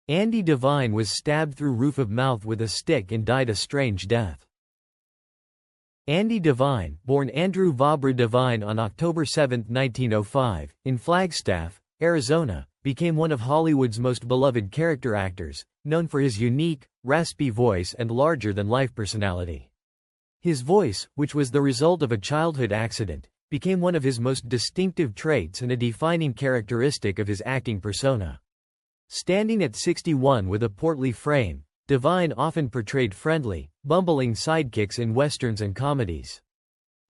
Andy Devine was stabbed through roof of mouth with a stick and died a strange death. Andy Devine, born Andrew Vabra Devine on October 7, 1905, in Flagstaff, Arizona, became one of Hollywood's most beloved character actors, known for his unique, raspy voice and larger-than-life personality. His voice, which was the result of a childhood accident, became one of his most distinctive traits and a defining characteristic of his acting persona. Standing at 61 with a portly frame, Devine often portrayed friendly, bumbling sidekicks in westerns and comedies.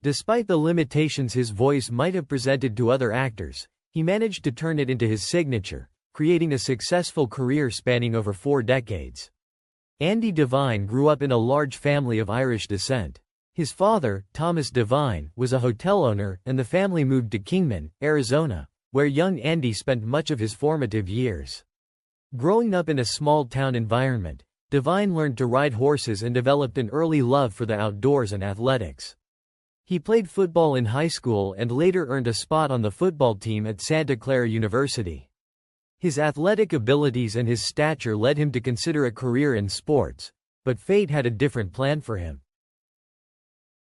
Despite the limitations his voice might have presented to other actors, he managed to turn it into his signature, creating a successful career spanning over 4 decades. Andy Devine grew up in a large family of Irish descent. His father, Thomas Devine, was a hotel owner, and the family moved to Kingman, Arizona, where young Andy spent much of his formative years. Growing up in a small-town environment, Devine learned to ride horses and developed an early love for the outdoors and athletics. He played football in high school and later earned a spot on the football team at Santa Clara University. His athletic abilities and his stature led him to consider a career in sports, but fate had a different plan for him.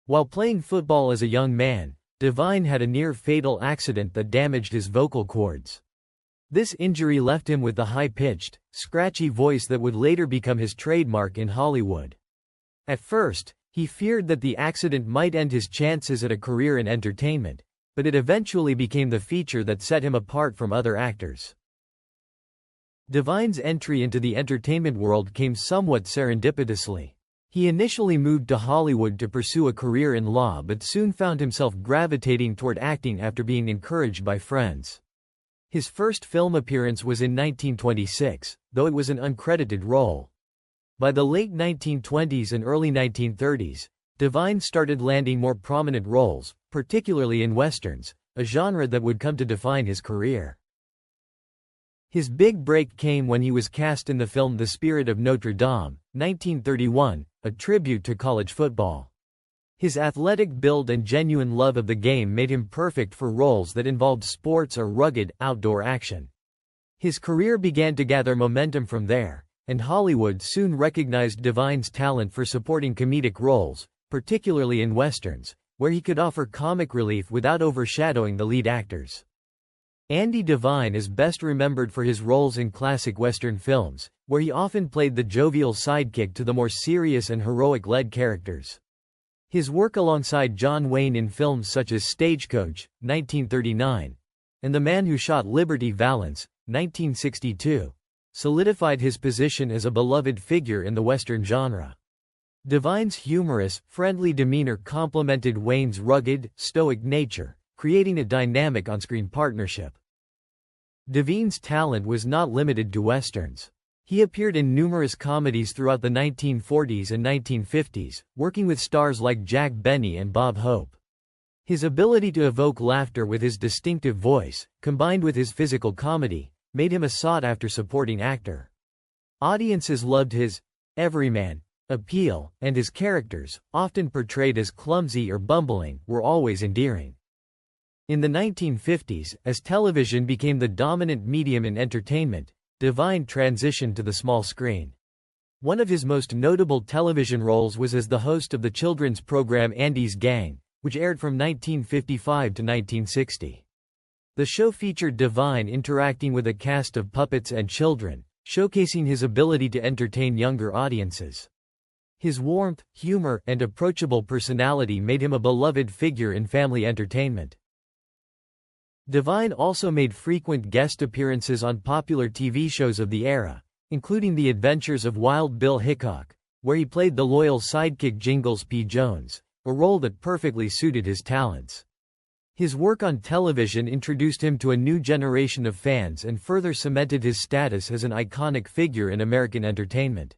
While playing football as a young man, Devine had a near-fatal accident that damaged his vocal cords. This injury left him with the high-pitched, scratchy voice that would later become his trademark in Hollywood. At first, he feared that the accident might end his chances at a career in entertainment, but it eventually became the feature that set him apart from other actors. Devine's entry into the entertainment world came somewhat serendipitously. He initially moved to Hollywood to pursue a career in law but soon found himself gravitating toward acting after being encouraged by friends. His first film appearance was in 1926, though it was an uncredited role. By the late 1920s and early 1930s, Devine started landing more prominent roles, particularly in westerns, a genre that would come to define his career. His big break came when he was cast in the film The Spirit of Notre Dame, 1931, a tribute to college football. His athletic build and genuine love of the game made him perfect for roles that involved sports or rugged, outdoor action. His career began to gather momentum from there, and Hollywood soon recognized Devine's talent for supporting comedic roles, particularly in westerns, where he could offer comic relief without overshadowing the lead actors. Andy Devine is best remembered for his roles in classic Western films, where he often played the jovial sidekick to the more serious and heroic-led characters. His work alongside John Wayne in films such as Stagecoach, 1939, and The Man Who Shot Liberty Valance, 1962, solidified his position as a beloved figure in the Western genre. Devine's humorous, friendly demeanor complemented Wayne's rugged, stoic nature, creating a dynamic on-screen partnership. Devine's talent was not limited to westerns. He appeared in numerous comedies throughout the 1940s and 1950s, working with stars like Jack Benny and Bob Hope. His ability to evoke laughter with his distinctive voice, combined with his physical comedy, made him a sought-after supporting actor. Audiences loved his everyman appeal, and his characters, often portrayed as clumsy or bumbling, were always endearing. In the 1950s, as television became the dominant medium in entertainment, Devine transitioned to the small screen. One of his most notable television roles was as the host of the children's program Andy's Gang, which aired from 1955 to 1960. The show featured Devine interacting with a cast of puppets and children, showcasing his ability to entertain younger audiences. His warmth, humor, and approachable personality made him a beloved figure in family entertainment. Devine also made frequent guest appearances on popular TV shows of the era, including The Adventures of Wild Bill Hickok, where he played the loyal sidekick Jingles P. Jones, a role that perfectly suited his talents. His work on television introduced him to a new generation of fans and further cemented his status as an iconic figure in American entertainment.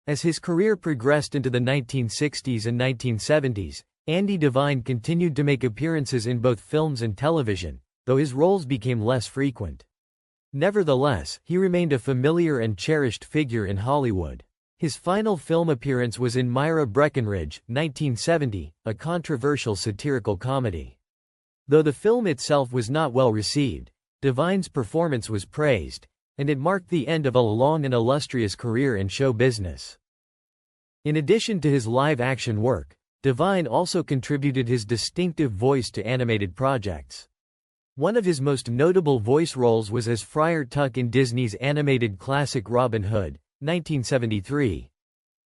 As his career progressed into the 1960s and 1970s, Andy Devine continued to make appearances in both films and television, though his roles became less frequent. Nevertheless, he remained a familiar and cherished figure in Hollywood. His final film appearance was in Myra Breckenridge, 1970, a controversial satirical comedy. Though the film itself was not well received, Devine's performance was praised, and it marked the end of a long and illustrious career in show business. In addition to his live-action work, Devine also contributed his distinctive voice to animated projects. One of his most notable voice roles was as Friar Tuck in Disney's animated classic Robin Hood, 1973,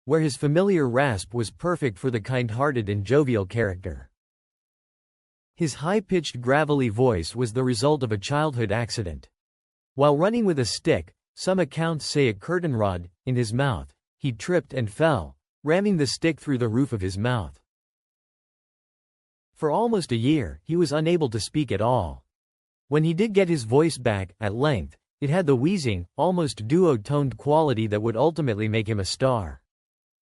where his familiar rasp was perfect for the kind-hearted and jovial character. His high-pitched gravelly voice was the result of a childhood accident. While running with a stick, some accounts say a curtain rod, in his mouth, he tripped and fell, ramming the stick through the roof of his mouth. For almost a year, he was unable to speak at all. When he did get his voice back, at length, it had the wheezing, almost duo-toned quality that would ultimately make him a star.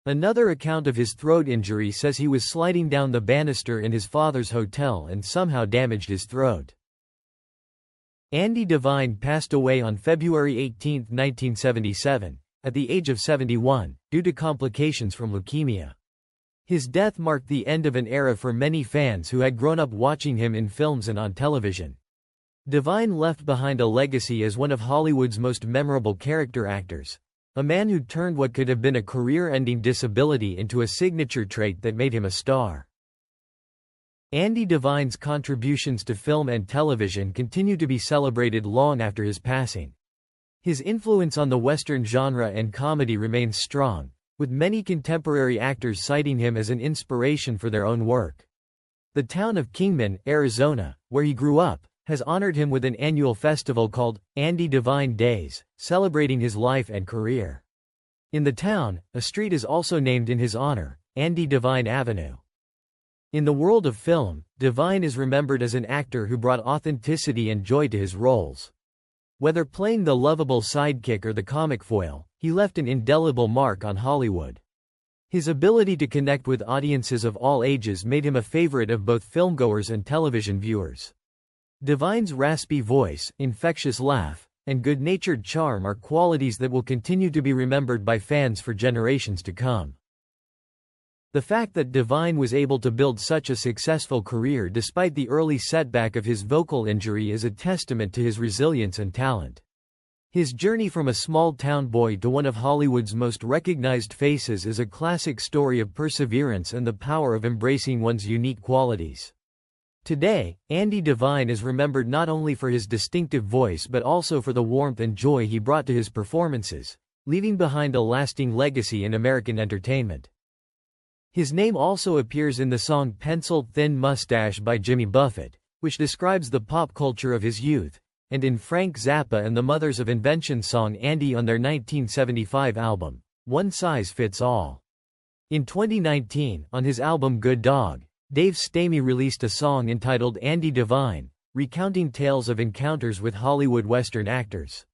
Another account of his throat injury says he was sliding down the banister in his father's hotel and somehow damaged his throat. Andy Devine passed away on February 18, 1977, at the age of 71, due to complications from leukemia. His death marked the end of an era for many fans who had grown up watching him in films and on television. Devine left behind a legacy as one of Hollywood's most memorable character actors, a man who turned what could have been a career-ending disability into a signature trait that made him a star. Andy Devine's contributions to film and television continue to be celebrated long after his passing. His influence on the Western genre and comedy remains strong, with many contemporary actors citing him as an inspiration for their own work. The town of Kingman, Arizona, where he grew up, has honored him with an annual festival called Andy Devine Days, celebrating his life and career. In the town, a street is also named in his honor, Andy Devine Avenue. In the world of film, Devine is remembered as an actor who brought authenticity and joy to his roles. Whether playing the lovable sidekick or the comic foil, he left an indelible mark on Hollywood. His ability to connect with audiences of all ages made him a favorite of both filmgoers and television viewers. Devine's raspy voice, infectious laugh, and good-natured charm are qualities that will continue to be remembered by fans for generations to come. The fact that Devine was able to build such a successful career despite the early setback of his vocal injury is a testament to his resilience and talent. His journey from a small-town boy to one of Hollywood's most recognized faces is a classic story of perseverance and the power of embracing one's unique qualities. Today, Andy Devine is remembered not only for his distinctive voice but also for the warmth and joy he brought to his performances, leaving behind a lasting legacy in American entertainment. His name also appears in the song Pencil Thin Mustache by Jimmy Buffett, which describes the pop culture of his youth, and in Frank Zappa and the Mothers of Invention song Andy on their 1975 album, One Size Fits All. In 2019, on his album Good Dog, Dave Stamey released a song entitled Andy Devine, recounting tales of encounters with Hollywood Western actors.